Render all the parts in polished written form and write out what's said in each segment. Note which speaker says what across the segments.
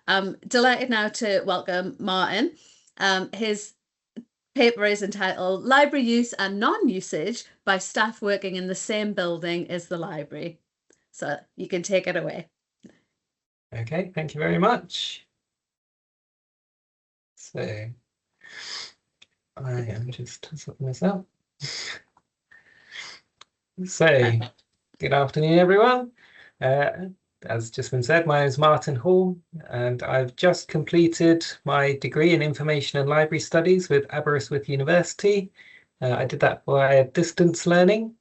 Speaker 1: I'm delighted now to welcome Martin. His paper is entitled Library Use and Non-Usage by Staff Working in the Same Building as the Library. So you can take it away.
Speaker 2: Okay, thank you very much. So I am just sorting this out. So good afternoon, everyone. As just been said, my name is Martin Hall, and I've just completed my degree in Information and Library Studies with Aberystwyth University. I did that via distance learning.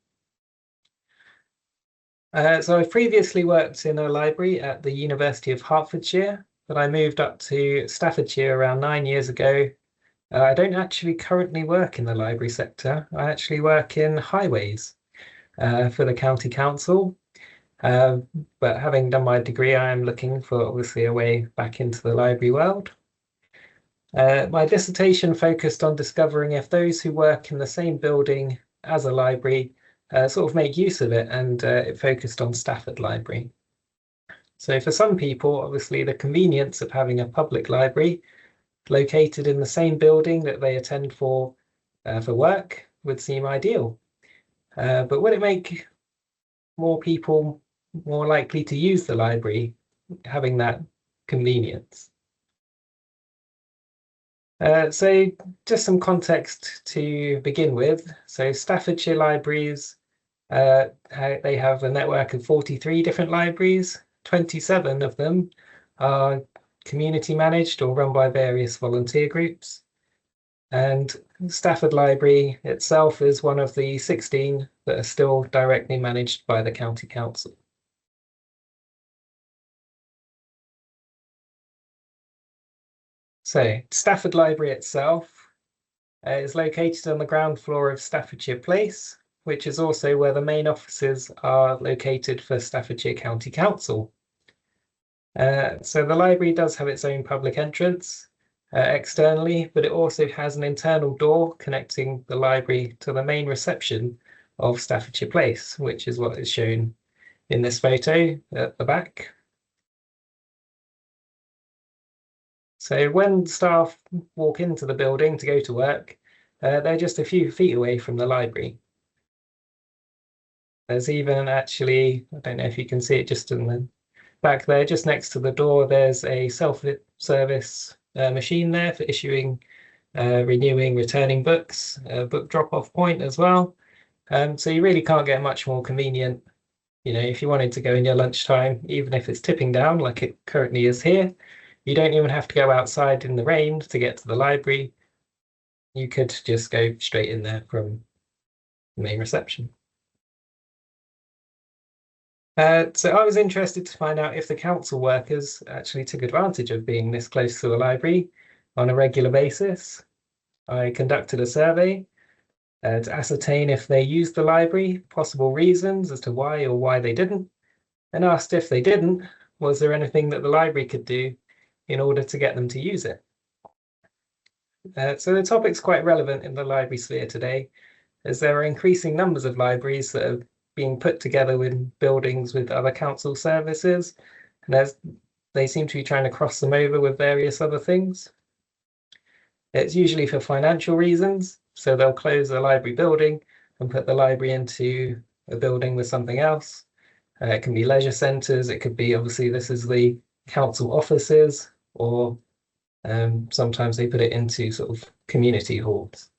Speaker 2: So I've previously worked in a library at the University of Hertfordshire, but I moved up to Staffordshire around 9 years ago. I don't actually currently work in the library sector. I actually work in highways for the county council. But having done my degree, I am looking for obviously a way back into the library world. My dissertation focused on discovering if those who work in the same building as a library sort of make use of it, and it focused on Stafford Library. So for some people, obviously the convenience of having a public library located in the same building that they attend for work would seem ideal. But would it make more people more likely to use the library having that convenience? So just some context to begin with. So Staffordshire libraries, they have a network of 43 different libraries. 27 of them are community managed or run by various volunteer groups. And Stafford Library itself is one of the 16 that are still directly managed by the county council. So Stafford Library itself is located on the ground floor of Staffordshire Place, which is also where the main offices are located for Staffordshire County Council. So the library does have its own public entrance externally, but it also has an internal door connecting the library to the main reception of Staffordshire Place, which is what is shown in this photo at the back. So when staff walk into the building to go to work, they're just a few feet away from the library. There's even actually, I don't know if you can see it just in the back there, just next to the door, there's a self-service machine there for issuing, renewing, returning books, a book drop-off point as well. So you really can't get much more convenient. You know, if you wanted to go in your lunchtime, even if it's tipping down like it currently is here, you don't even have to go outside in the rain to get to the library. You could just go straight in there from the main reception. So I was interested to find out if the council workers actually took advantage of being this close to the library on a regular basis. I conducted a survey to ascertain if they used the library, possible reasons as to why or why they didn't, and asked if they didn't, was there anything that the library could do in order to get them to use it. So the topic's quite relevant in the library sphere today, as there are increasing numbers of libraries that are being put together in buildings with other council services, and they seem to be trying to cross them over with various other things. It's usually for financial reasons, so they'll close a library building and put the library into a building with something else. It can be leisure centres, it could be, obviously this is the council offices, or sometimes they put it into sort of community halls.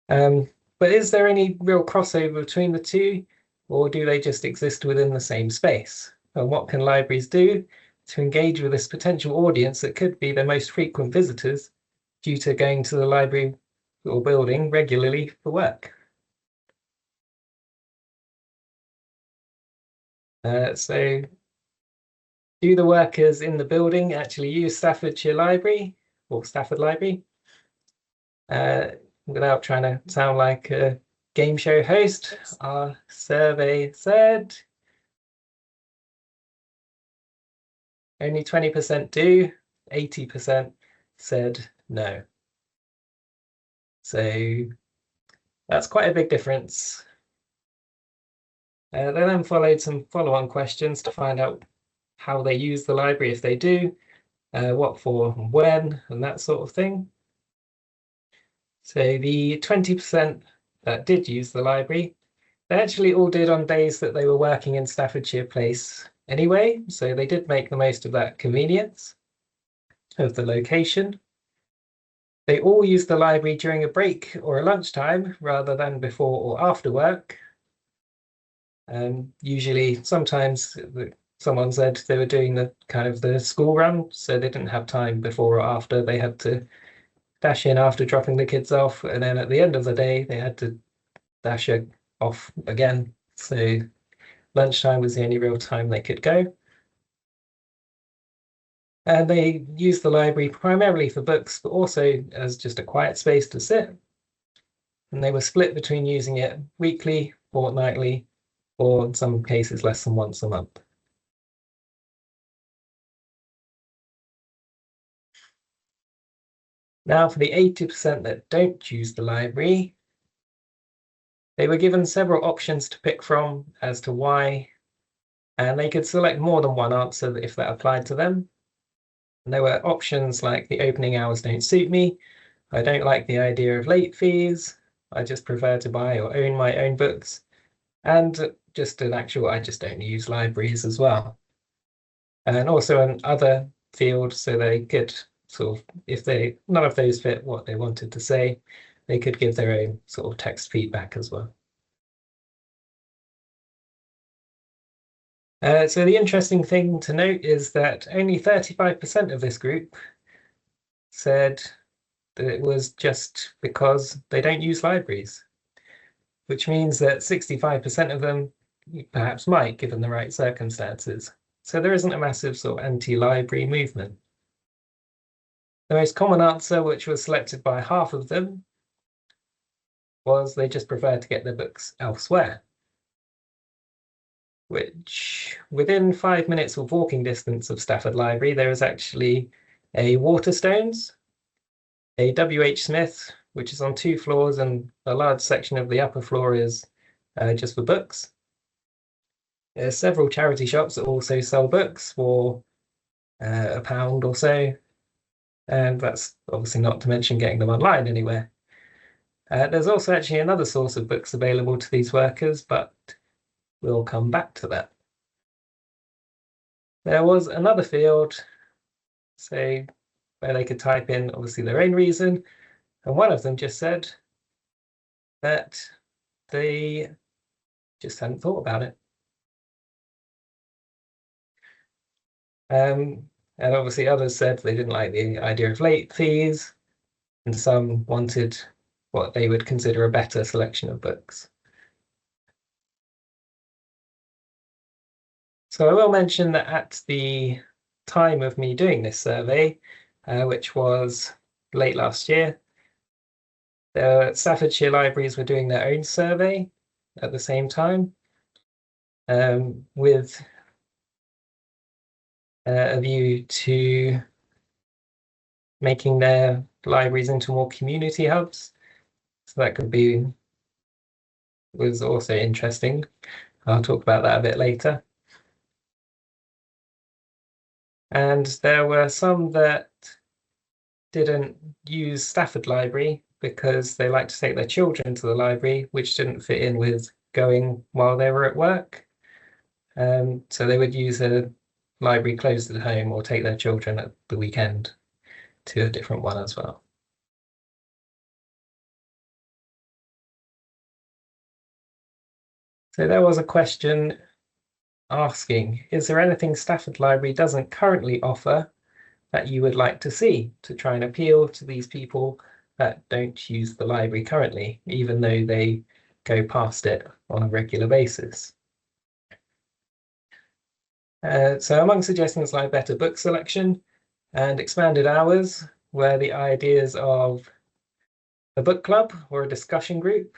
Speaker 2: But is there any real crossover between the two, or do they just exist within the same space? And what can libraries do to engage with this potential audience that could be the most frequent visitors due to going to the library or building regularly for work? So do the workers in the building actually use Staffordshire Library or Stafford Library? Without trying to sound like a game show host, our survey said only 20% do, 80% said no. So that's quite a big difference. They then followed some follow-on questions to find out how they use the library if they do, what for and when, and that sort of thing. So the 20% that did use the library, they actually all did on days that they were working in Staffordshire Place anyway, so they did make the most of that convenience of the location. They all used the library during a break or a lunchtime rather than before or after work. Usually, sometimes someone said they were doing the kind of the school run, so they didn't have time before or after. They had to dash in after dropping the kids off, and then at the end of the day, they had to dash off again. So lunchtime was the only real time they could go. And they used the library primarily for books, but also as just a quiet space to sit. And they were split between using it weekly, fortnightly, or in some cases less than once a month. Now for the 80% that don't use the library, they were given several options to pick from as to why, and they could select more than one answer if that applied to them. And there were options like the opening hours don't suit me, I don't like the idea of late fees, I just prefer to buy or own my own books, and just an actual, I just don't use libraries as well. And also another field, so they could sort of, if none of those fit what they wanted to say, they could give their own sort of text feedback as well. So the interesting thing to note is that only 35% of this group said that it was just because they don't use libraries, which means that 65% of them perhaps might, given the right circumstances. So there isn't a massive sort of anti-library movement. The most common answer, which was selected by half of them, was they just prefer to get their books elsewhere, which within 5 minutes of walking distance of Stafford Library, there is actually a Waterstones, a W.H. Smith, which is on 2 floors, and a large section of the upper floor is just for books. There's several charity shops that also sell books for £1 or so, and that's obviously not to mention getting them online anywhere. There's also actually another source of books available to these workers, but we'll come back to that. There was another field, say, where they could type in obviously their own reason, and one of them just said that they just hadn't thought about it. And obviously others said they didn't like the idea of late fees, and some wanted what they would consider a better selection of books. So I will mention that at the time of me doing this survey, which was late last year, the Staffordshire libraries were doing their own survey at the same time, with a view to making their libraries into more community hubs. So that was also interesting. I'll talk about that a bit later. And there were some that didn't use Stafford Library because they like to take their children to the library, which didn't fit in with going while they were at work. So they would use a library closed at home or take their children at the weekend to a different one as well. So there was a question asking, is there anything Stafford Library doesn't currently offer that you would like to see to try and appeal to these people that don't use the library currently, even though they go past it on a regular basis? So among suggestions like better book selection and expanded hours were the ideas of a book club or a discussion group,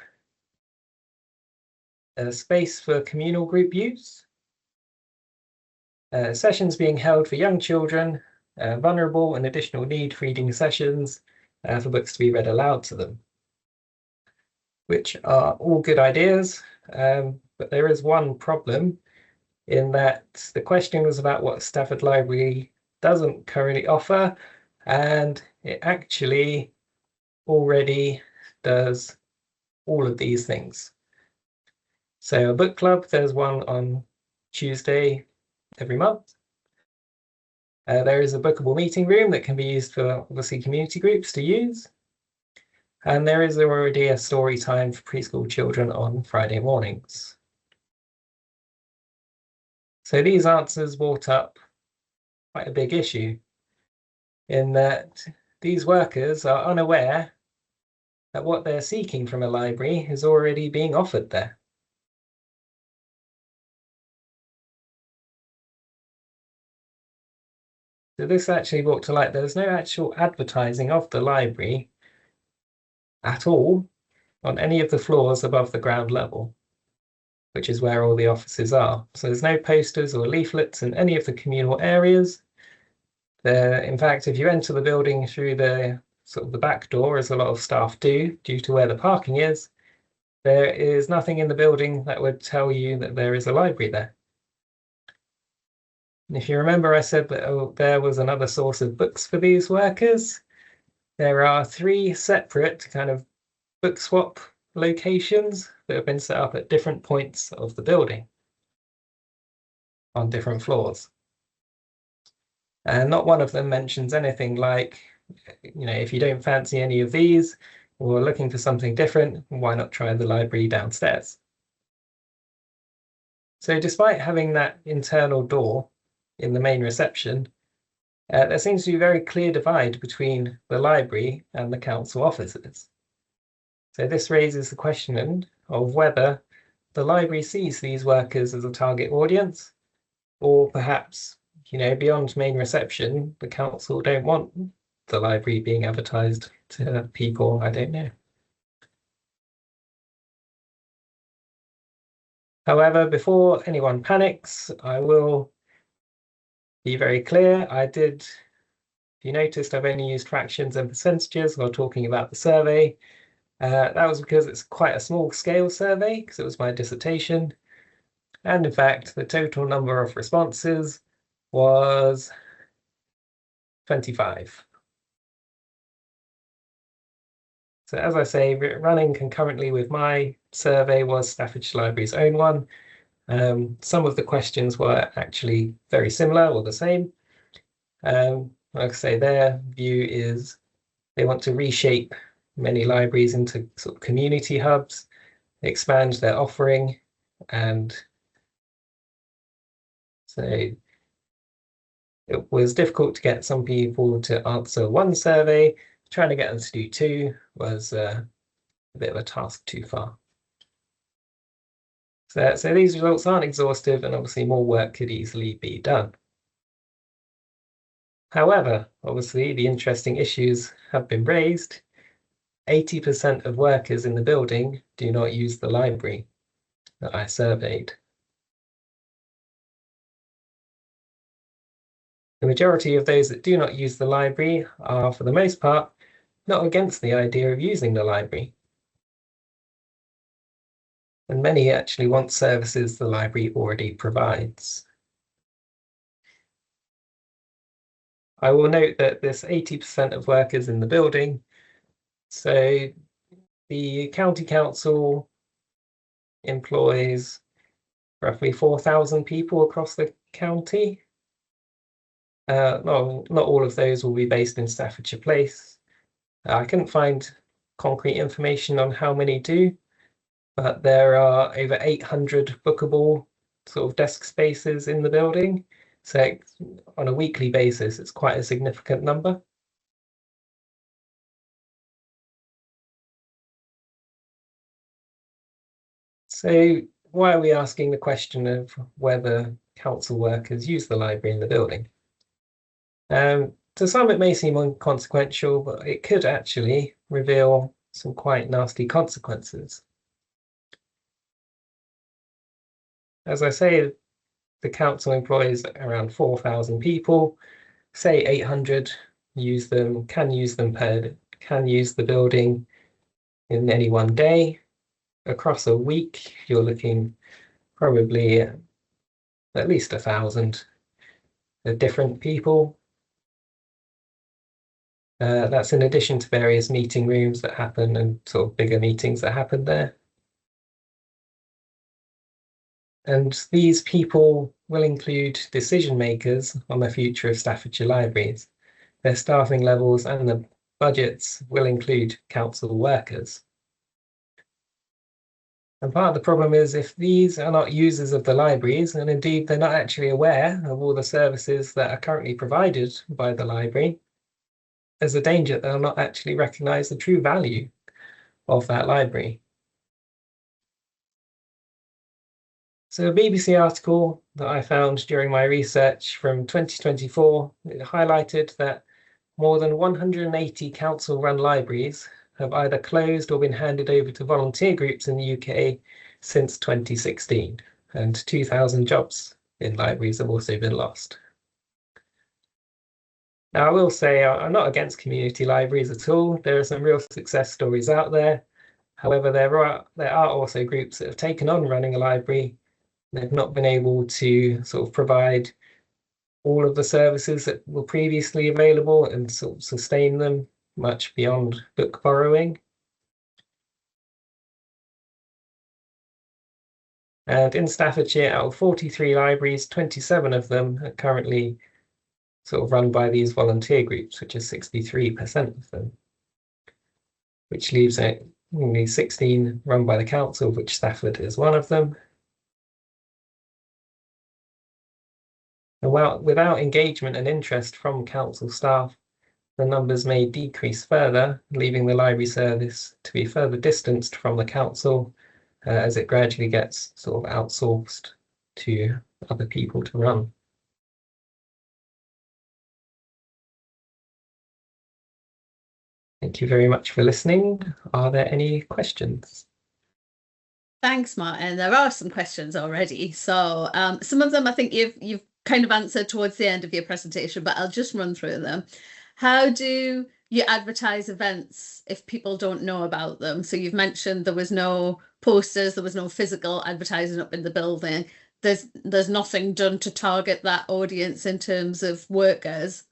Speaker 2: a space for communal group use, sessions being held for young children, vulnerable and additional need reading sessions for books to be read aloud to them, which are all good ideas, but there is one problem, in that the question was about what Stafford Library doesn't currently offer, and it actually already does all of these things. So a book club, there's one on Tuesday every month. There is a bookable meeting room that can be used for obviously community groups to use. And there is already a story time for preschool children on Friday mornings. So these answers brought up quite a big issue in that these workers are unaware that what they're seeking from a library is already being offered there. So this actually brought to light there's no actual advertising of the library at all on any of the floors above the ground level, which is where all the offices are. So there's no posters or leaflets in any of the communal areas. In fact, if you enter the building through the sort of the back door, as a lot of staff do, due to where the parking is, there is nothing in the building that would tell you that there is a library there. And if you remember, I said that there was another source of books for these workers. There are 3 separate kind of book swap locations that have been set up at different points of the building on different floors. And not one of them mentions anything like, if you don't fancy any of these or are looking for something different, why not try the library downstairs? So despite having that internal door in the main reception, there seems to be a very clear divide between the library and the council offices. So this raises the question of whether the library sees these workers as a target audience, or perhaps, beyond main reception, the council don't want the library being advertised to people. I don't know. However, before anyone panics, I will be very clear. If you noticed, I've only used fractions and percentages while talking about the survey. That was because it's quite a small scale survey, because it was my dissertation. And in fact, the total number of responses was 25. So as I say, running concurrently with my survey was Staffordshire Library's own one. Some of the questions were actually very similar or the same. Like I say, their view is they want to reshape many libraries into sort of community hubs, expand their offering, and so it was difficult to get some people to answer one survey. Trying to get them to do 2 was a bit of a task too far. So these results aren't exhaustive, and obviously more work could easily be done. However, obviously the interesting issues have been raised. 80% of workers in the building do not use the library that I surveyed. The majority of those that do not use the library are, for the most part, not against the idea of using the library. And many actually want services the library already provides. I will note that this 80% of workers in the building, so the county council employs roughly 4,000 people across the county. Not all of those will be based in Staffordshire Place. I couldn't find concrete information on how many do, but there are over 800 bookable sort of desk spaces in the building. So on a weekly basis, it's quite a significant number. So why are we asking the question of whether council workers use the library in the building? To some, it may seem inconsequential, but it could actually reveal some quite nasty consequences. As I say, the council employs around 4,000 people. Say 800 can use the building in any one day. Across a week, you're looking probably at least 1,000 different people. That's in addition to various meeting rooms that happen and sort of bigger meetings that happen there. And these people will include decision makers on the future of Staffordshire libraries. Their staffing levels and the budgets will include council workers. And part of the problem is if these are not users of the libraries, and indeed they're not actually aware of all the services that are currently provided by the library, there's a danger they'll not actually recognise the true value of that library. So a BBC article that I found during my research from 2024, it highlighted that more than 180 council-run libraries have either closed or been handed over to volunteer groups in the UK since 2016, and 2,000 jobs in libraries have also been lost. Now, I will say I'm not against community libraries at all. There are some real success stories out there. However, there are also groups that have taken on running a library. They've not been able to sort of provide all of the services that were previously available and sort of sustain them much beyond book borrowing. And in Staffordshire, out of 43 libraries, 27 of them are currently sort of run by these volunteer groups, which is 63% of them, which leaves only 16 run by the council, which Stafford is one of them. And without engagement and interest from council staff, the numbers may decrease further, leaving the library service to be further distanced from the council as it gradually gets sort of outsourced to other people to run. Thank you very much for listening. Are there any questions?
Speaker 1: Thanks, Martin. There are some questions already. So some of them I think you've kind of answered towards the end of your presentation, but I'll just run through them. How do you advertise events if people don't know about them? So you've mentioned there was no posters, there was no physical advertising up in the building. There's nothing done to target that audience in terms of workers.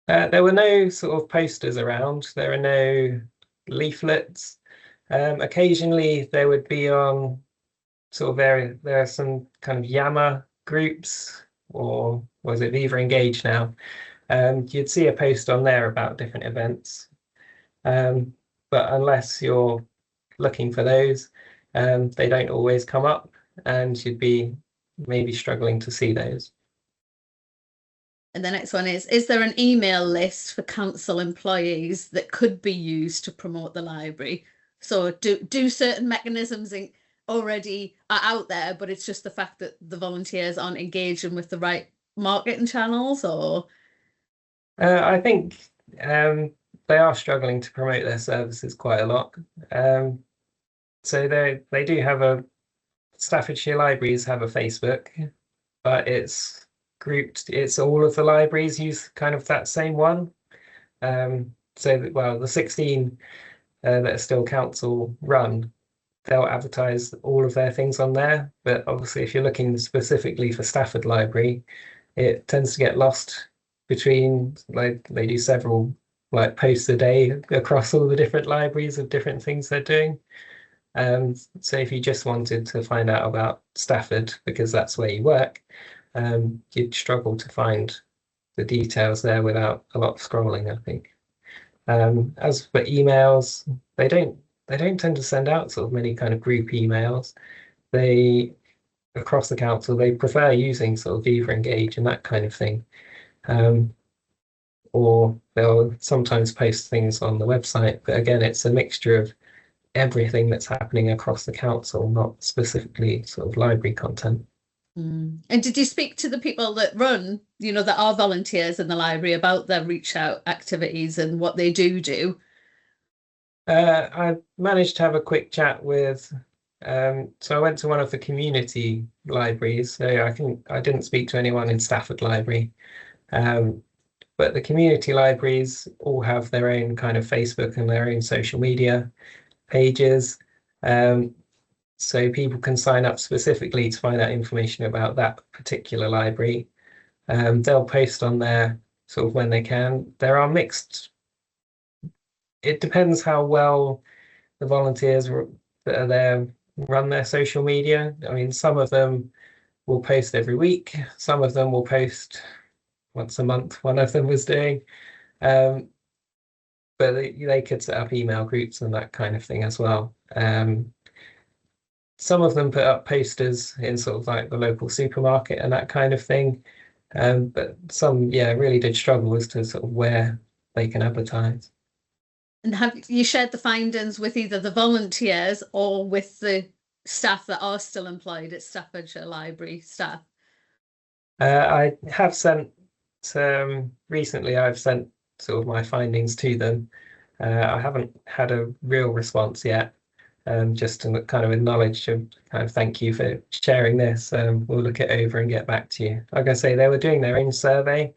Speaker 2: There were no sort of posters around. There are no leaflets. Occasionally there would be on sort of there are some kind of Yammer groups, or was it Viva Engage now? You'd see a post on there about different events. But unless you're looking for those, they don't always come up, and you'd be maybe struggling to see those.
Speaker 1: And the next one is there an email list for council employees that could be used to promote the library? So do certain mechanisms already are out there, but it's just the fact that the volunteers aren't engaging with the right marketing channels, or?
Speaker 2: I think they are struggling to promote their services quite a lot. So they do have Staffordshire libraries have a Facebook, but it's grouped, it's all of the libraries use kind of that same one. So that, well, the 16 that are still council run, they'll advertise all of their things on there. But obviously, if you're looking specifically for Stafford Library, it tends to get lost between, like, they do several like posts a day across all the different libraries of different things they're doing. So if you just wanted to find out about Stafford, because that's where you work, you'd struggle to find the details there without a lot of scrolling, I think. As for emails, they don't tend to send out sort of many kind of group emails. They, across the council, they prefer using sort of Viva Engage and that kind of thing. Or they'll sometimes post things on the website, but again, it's a mixture of everything that's happening across the council, not specifically sort of library content.
Speaker 1: And did you speak to the people that run, that are volunteers in the library about their reach out activities and what they do?
Speaker 2: I managed to have a quick chat with, so I went to one of the community libraries, so I didn't speak to anyone in Stafford Library, but the community libraries all have their own kind of Facebook and their own social media pages. So people can sign up specifically to find out information about that particular library. They'll post on there sort of when they can. There are mixed, it depends how well the volunteers that are there run their social media. I mean, some of them will post every week, some of them will post once a month, one of them was doing. Um, but they could set up email groups and that kind of thing as well. Some of them put up posters in sort of like the local supermarket and that kind of thing. But some, yeah, really did struggle as to sort of where they can advertise.
Speaker 1: And have you shared the findings with either the volunteers or with the staff that are still employed at Staffordshire Library staff?
Speaker 2: I have sent recently. I've sent sort of my findings to them. I haven't had a real response yet. Just to kind of acknowledge and kind of thank you for sharing this. We'll look it over and get back to you. Like I say, they were doing their own survey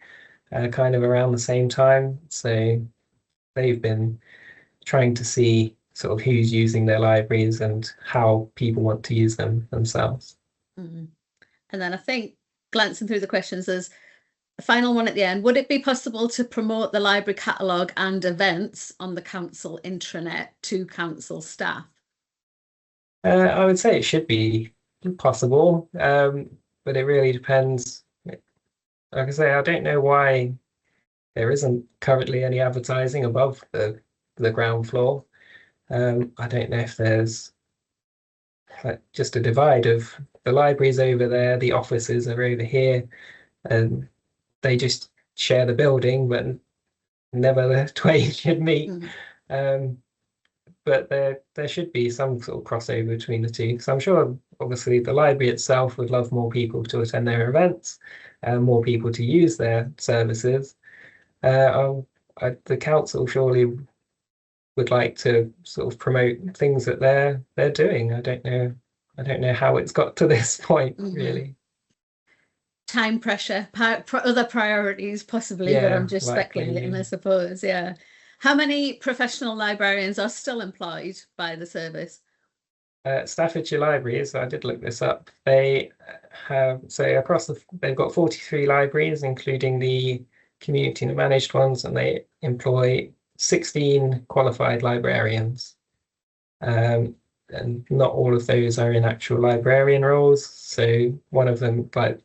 Speaker 2: kind of around the same time. So they've been trying to see sort of who's using their libraries and how people want to use them themselves.
Speaker 1: Mm. And then I think glancing through the questions, there's a final one at the end. Would it be possible to promote the library catalogue and events on the council intranet to council staff?
Speaker 2: I would say it should be possible, but it really depends. Like I say, I don't know why there isn't currently any advertising above the ground floor. I don't know if there's like just a divide of the libraries over there, the offices are over here, and they just share the building, but never the twain should meet. But there should be some sort of crossover between the two. So I'm sure, obviously, the library itself would love more people to attend their events, and more people to use their services. The council surely would like to sort of promote things that they're doing. I don't know how it's got to this point, really.
Speaker 1: Time pressure, other priorities possibly, but I'm just speculating, I suppose. Yeah. How many professional librarians are still employed by the service?
Speaker 2: Staffordshire Libraries, I did look this up. They have, so they've got 43 libraries, including the community and managed ones, and they employ 16 qualified librarians. And not all of those are in actual librarian roles. So one of them, like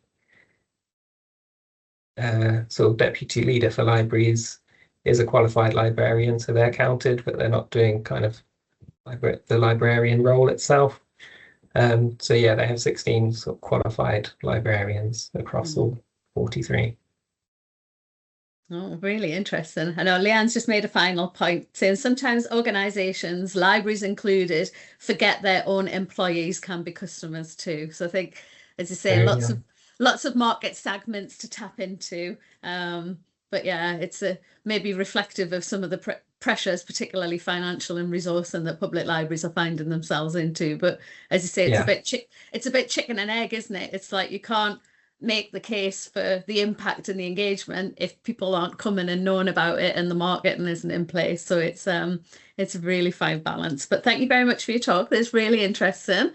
Speaker 2: sort of deputy leader for libraries, is a qualified librarian, so they're counted, but they're not doing kind of the librarian role itself. So yeah, they have 16 sort of qualified librarians across all 43.
Speaker 1: Oh, really interesting. I know Leanne's just made a final point saying sometimes organisations, libraries included, forget their own employees can be customers too. So I think, as you say, lots of market segments to tap into. But yeah, it's maybe reflective of some of the pressures, particularly financial and resourcing, that public libraries are finding themselves into. But as you say, it's a bit chicken and egg, isn't it? It's like you can't make the case for the impact and the engagement if people aren't coming and knowing about it and the marketing isn't in place. So it's a really fine balance. But thank you very much for your talk. It's really interesting.